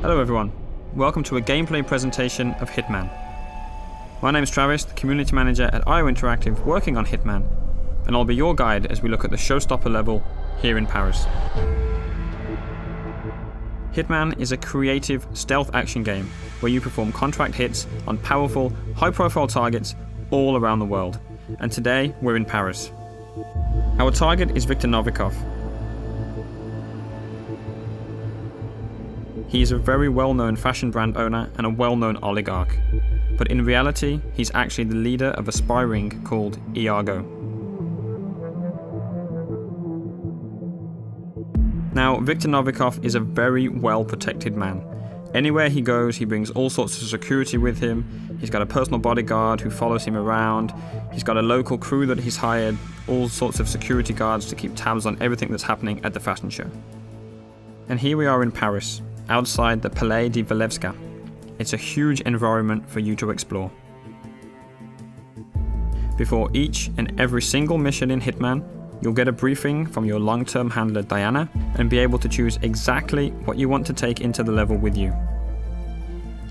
Hello everyone, welcome to a gameplay presentation of Hitman. My name is Travis, the community manager at IO Interactive working on Hitman, and I'll be your guide as we look at the showstopper level here in Paris. Hitman is a creative stealth action game where you perform contract hits on powerful, high-profile targets all around the world, and today we're in Paris. Our target is Viktor Novikov. He is a very well-known fashion brand owner and a well-known oligarch, but in reality, he's actually the leader of a spy ring called Iago. Now, Viktor Novikov is a very well-protected man. Anywhere he goes, he brings all sorts of security with him. He's got a personal bodyguard who follows him around. He's got a local crew that he's hired, all sorts of security guards to keep tabs on everything that's happening at the fashion show. And here we are in Paris, outside the Palais de Walewska. It's a huge environment for you to explore. Before each and every single mission in Hitman, you'll get a briefing from your long-term handler Diana and be able to choose exactly what you want to take into the level with you.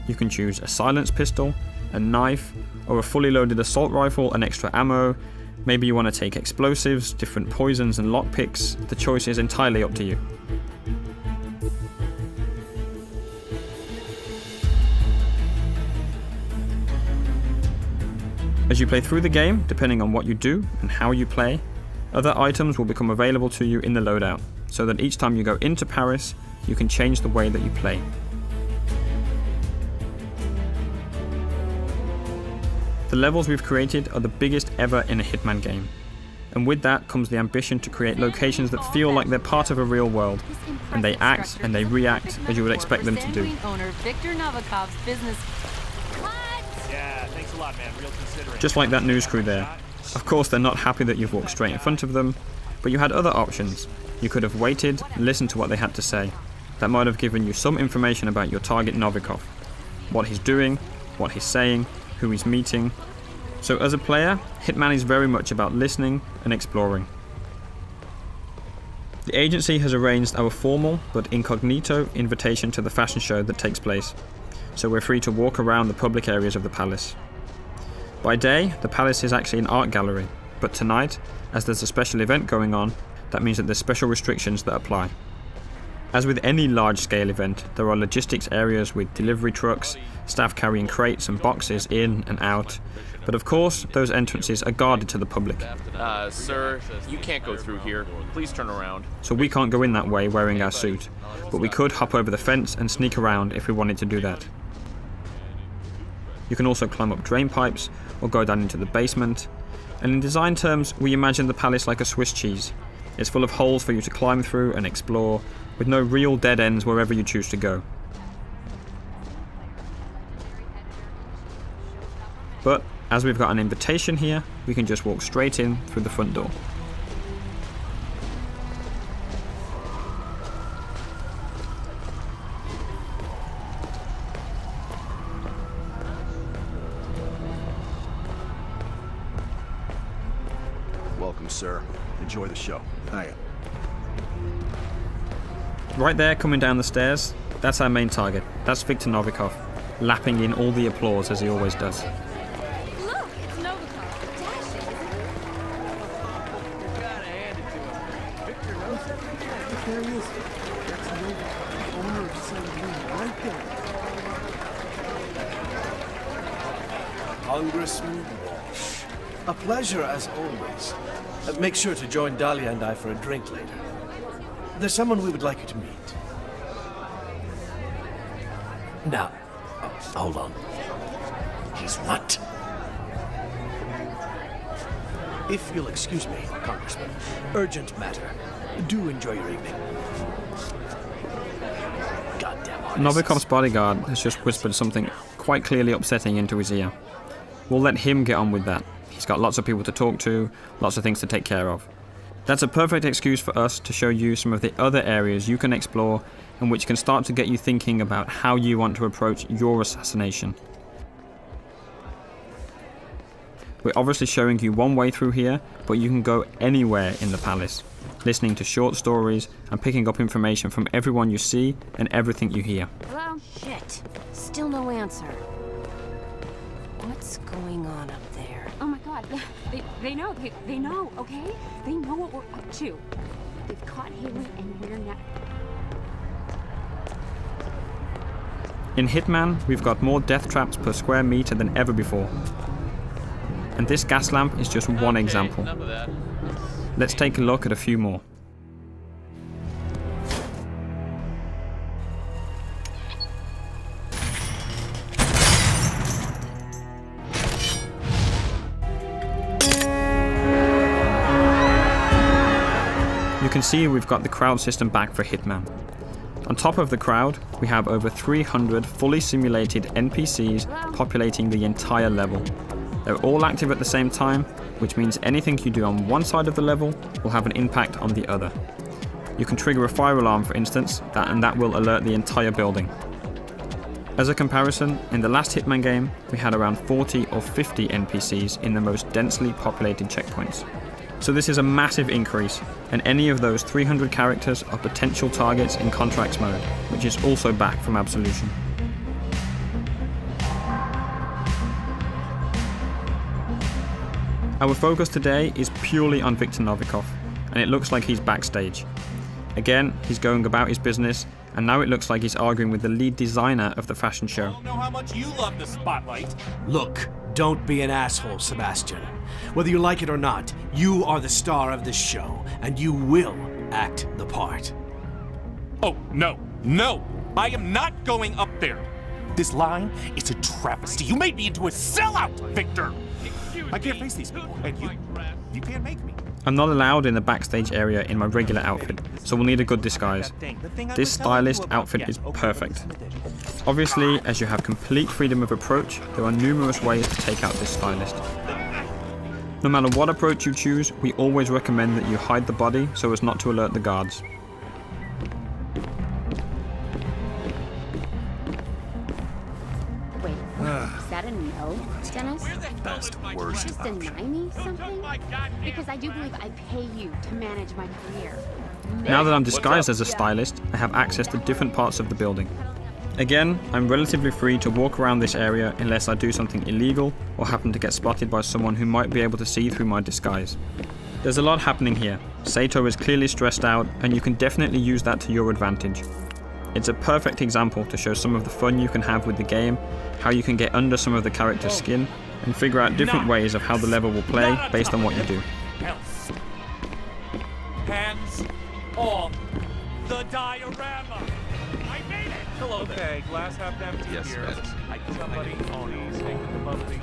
You can choose a silenced pistol, a knife, or a fully loaded assault rifle and extra ammo. Maybe you want to take explosives, different poisons and lockpicks. The choice is entirely up to you. As you play through the game, depending on what you do and how you play, other items will become available to you in the loadout, so that each time you go into Paris, you can change the way that you play. The levels we've created are the biggest ever in a Hitman game, and with that comes the ambition to create locations that feel like they're part of a real world, and they act and they react as you would expect them to do. Just like that news crew there. Of course they're not happy that you've walked straight in front of them, but you had other options. You could have waited, listened to what they had to say. That might have given you some information about your target Novikov. What he's doing, what he's saying, who he's meeting. So as a player, Hitman is very much about listening and exploring. The agency has arranged our formal but incognito invitation to the fashion show that takes place, so we're free to walk around the public areas of the palace. By day, the palace is actually an art gallery, but tonight, as there's a special event going on, that means that there's special restrictions that apply. As with any large-scale event, there are logistics areas with delivery trucks, staff carrying crates and boxes in and out, but of course, those entrances are guarded to the public. Sir, you can't go through here. Please turn around. So we can't go in that way wearing our suit, but we could hop over the fence and sneak around if we wanted to do that. You can also climb up drain pipes or go down into the basement, and in design terms we imagine the palace like a Swiss cheese. It's full of holes for you to climb through and explore, with no real dead ends wherever you choose to go. But as we've got an invitation here, we can just walk straight in through the front door. Welcome, sir. Enjoy the show. Hiya. Right there, coming down the stairs, that's our main target. That's Viktor Novikov, lapping in all the applause as he always does. Look, it's Novikov. Dashing. You gotta hand it to him. Victor knows it. There he is. That's Novikov, owner of Saint-Louis, right there. Congressman Walsh. A pleasure as always. Make sure to join Dahlia and I for a drink later. There's someone we would like you to meet. Now, hold on. He's what? If you'll excuse me, Congressman. Urgent matter. Do enjoy your evening. Goddamn artists. Novikov's bodyguard has just whispered something quite clearly upsetting into his ear. We'll let him get on with that. He's got lots of people to talk to, lots of things to take care of. That's a perfect excuse for us to show you some of the other areas you can explore and which can start to get you thinking about how you want to approach your assassination. We're obviously showing you one way through here, but you can go anywhere in the palace. listening to short stories, and picking up information from everyone you see and everything you hear. Hello? Shit. Still no answer. What's going on up there? Oh my god, yeah. They know. They know, okay? They know what we're up to. They've caught Haley and we're not. In Hitman, we've got more death traps per square meter than ever before. And this gas lamp is just one example. Enough of that. Let's take a look at a few more. You can see we've got the crowd system back for Hitman. On top of the crowd, we have over 300 fully simulated NPCs populating the entire level. They're all active at the same time, which means anything you do on one side of the level will have an impact on the other. You can trigger a fire alarm, for instance, and that will alert the entire building. As a comparison, in the last Hitman game, we had around 40 or 50 NPCs in the most densely populated checkpoints. So this is a massive increase, and any of those 300 characters are potential targets in Contracts mode, which is also back from Absolution. Our focus today is purely on Viktor Novikov, and it looks like he's backstage. Again, he's going about his business, and now it looks like he's arguing with the lead designer of the fashion show. I don't know how much you love the spotlight. Look, don't be an asshole, Sebastian. Whether you like it or not, you are the star of this show, and you will act the part. Oh, no, no! I am not going up there! This line is a travesty. You made me into a sellout, Victor! I can't face these people, and you can't make me. I'm not allowed in the backstage area in my regular outfit, so we'll need a good disguise. This stylist outfit is perfect. Obviously, as you have complete freedom of approach, there are numerous ways to take out this stylist. No matter what approach you choose, we always recommend that you hide the body so as not to alert the guards. Wait, is that a no, Dennis? Best, worst. Just deny me something? Because I do believe I pay you to manage my career. Now that I'm disguised as a stylist, I have access to different parts of the building. Again, I'm relatively free to walk around this area unless I do something illegal or happen to get spotted by someone who might be able to see through my disguise. There's a lot happening here. Sato is clearly stressed out, and you can definitely use that to your advantage. It's a perfect example to show some of the fun you can have with the game, how you can get under some of the character's skin, and figure out different ways of how the level will play based on what you do. Hands off the diorama! I made it! Hello there. Okay, glass half empty Yes, here. Dennis. Somebody ponies taking the bubbly.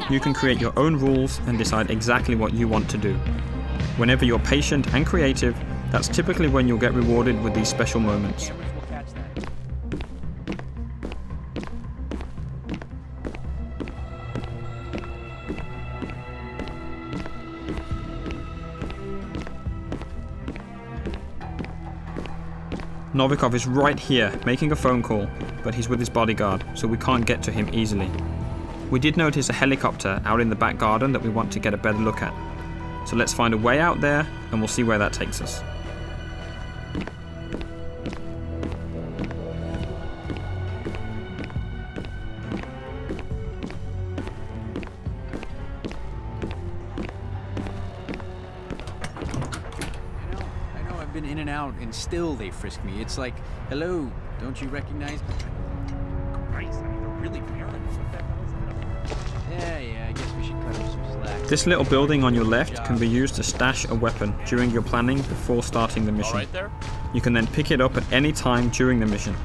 You can create your own rules and decide exactly what you want to do. Whenever you're patient and creative, that's typically when you'll get rewarded with these special moments. Cameras will catch that. Novikov is right here, making a phone call, but he's with his bodyguard, so we can't get to him easily. We did notice a helicopter out in the back garden that we want to get a better look at. So let's find a way out there, and we'll see where that takes us. I know, I've been in and out, and still they frisk me. It's like, hello, don't you recognize me? Christ, I mean, they're really paranoid. What the hell is that? Yeah, I guess we should cut him some slack. This little building on your left can be used to stash a weapon during your planning before starting the All mission. right there? You can then pick it up at any time during the mission,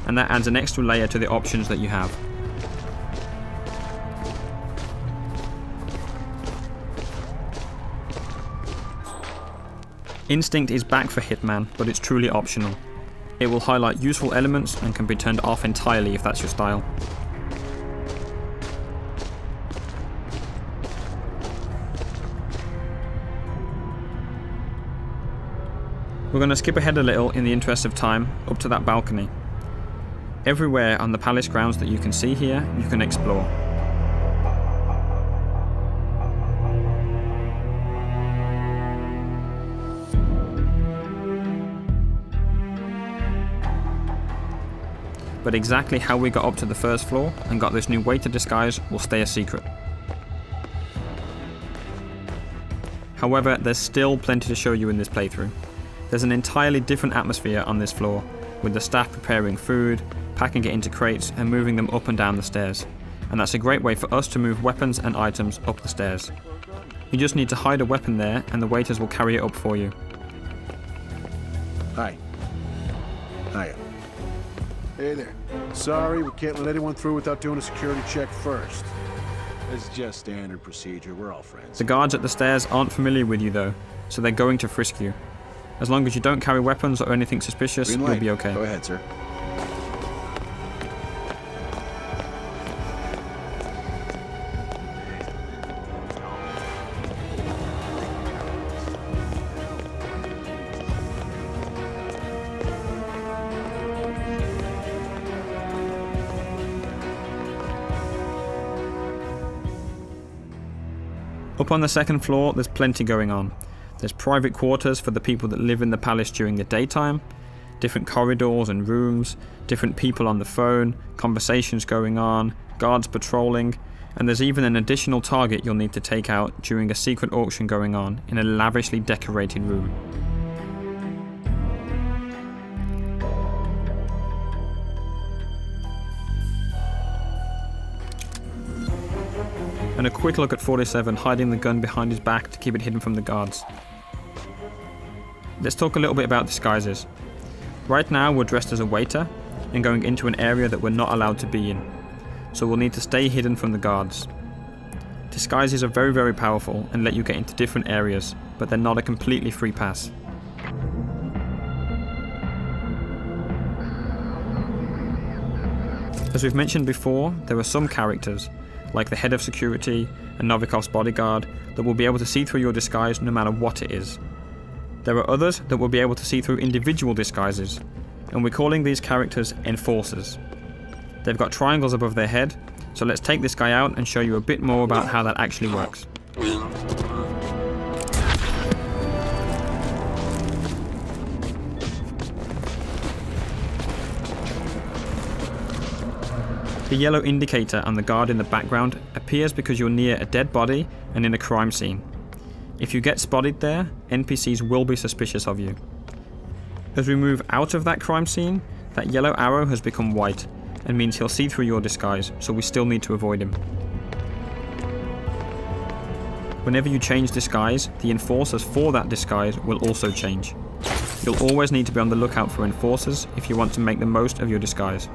and that adds an extra layer to the options that you have. Instinct is back for Hitman, but it's truly optional. It will highlight useful elements and can be turned off entirely if that's your style. We're going to skip ahead a little in the interest of time, up to that balcony. Everywhere on the palace grounds that you can see here, you can explore. but exactly how we got up to the first floor and got this new waiter disguise will stay a secret. However, there's still plenty to show you in this playthrough. There's an entirely different atmosphere on this floor, with the staff preparing food, packing it into crates and moving them up and down the stairs, and that's a great way for us to move weapons and items up the stairs. You just need to hide a weapon there and the waiters will carry it up for you. Hi. Hiya. Hey there. Sorry, we can't let anyone through without doing a security check first. It's just standard procedure. We're all friends. The guards at the stairs aren't familiar with you though, so they're going to frisk you. As long as you don't carry weapons or anything suspicious, you'll be okay. Go ahead, sir. Up on the second floor, there's plenty going on. There's private quarters for the people that live in the palace during the daytime, different corridors and rooms, different people on the phone, conversations going on, guards patrolling, and there's even an additional target you'll need to take out during a secret auction going on in a lavishly decorated room. And a quick look at 47 hiding the gun behind his back to keep it hidden from the guards. Let's talk a little bit about disguises. Right now we're dressed as a waiter and going into an area that we're not allowed to be in, so we'll need to stay hidden from the guards. Disguises are very, very powerful and let you get into different areas, but they're not a completely free pass. As we've mentioned before, there are some characters, like the head of security and Novikov's bodyguard, that will be able to see through your disguise no matter what it is. There are others that will be able to see through individual disguises, and we're calling these characters enforcers. They've got triangles above their head, so let's take this guy out and show you a bit more about how that actually works. The yellow indicator on the guard in the background appears because you're near a dead body and in a crime scene. If you get spotted there, NPCs will be suspicious of you. As we move out of that crime scene, that yellow arrow has become white and means he'll see through your disguise, so we still need to avoid him. Whenever you change disguise, the enforcers for that disguise will also change. You'll always need to be on the lookout for enforcers if you want to make the most of your disguise.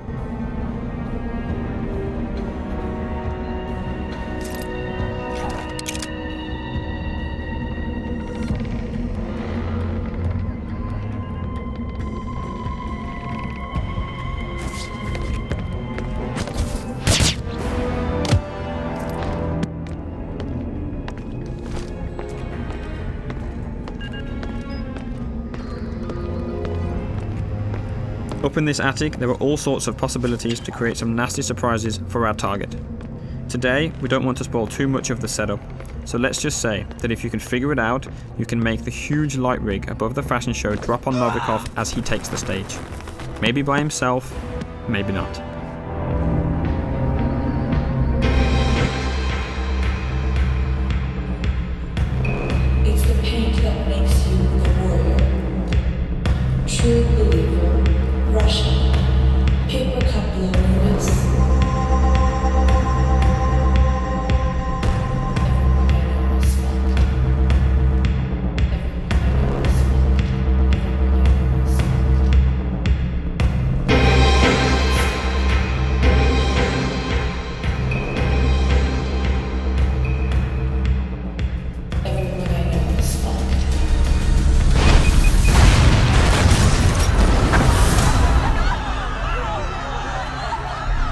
Up in this attic, there are all sorts of possibilities to create some nasty surprises for our target. Today, we don't want to spoil too much of the setup, so let's just say that if you can figure it out, you can make the huge light rig above the fashion show drop on Novikov as he takes the stage. Maybe by himself, maybe not. It's the paint that makes you the warrior. True believer. Russian. Paper cup loneliness.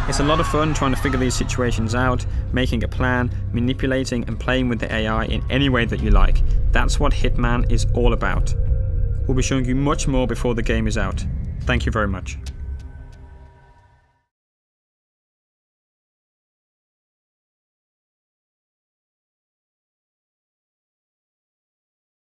It's a lot of fun trying to figure these situations out, making a plan, manipulating and playing with the AI in any way that you like. That's what Hitman is all about. We'll be showing you much more before the game is out. Thank you very much.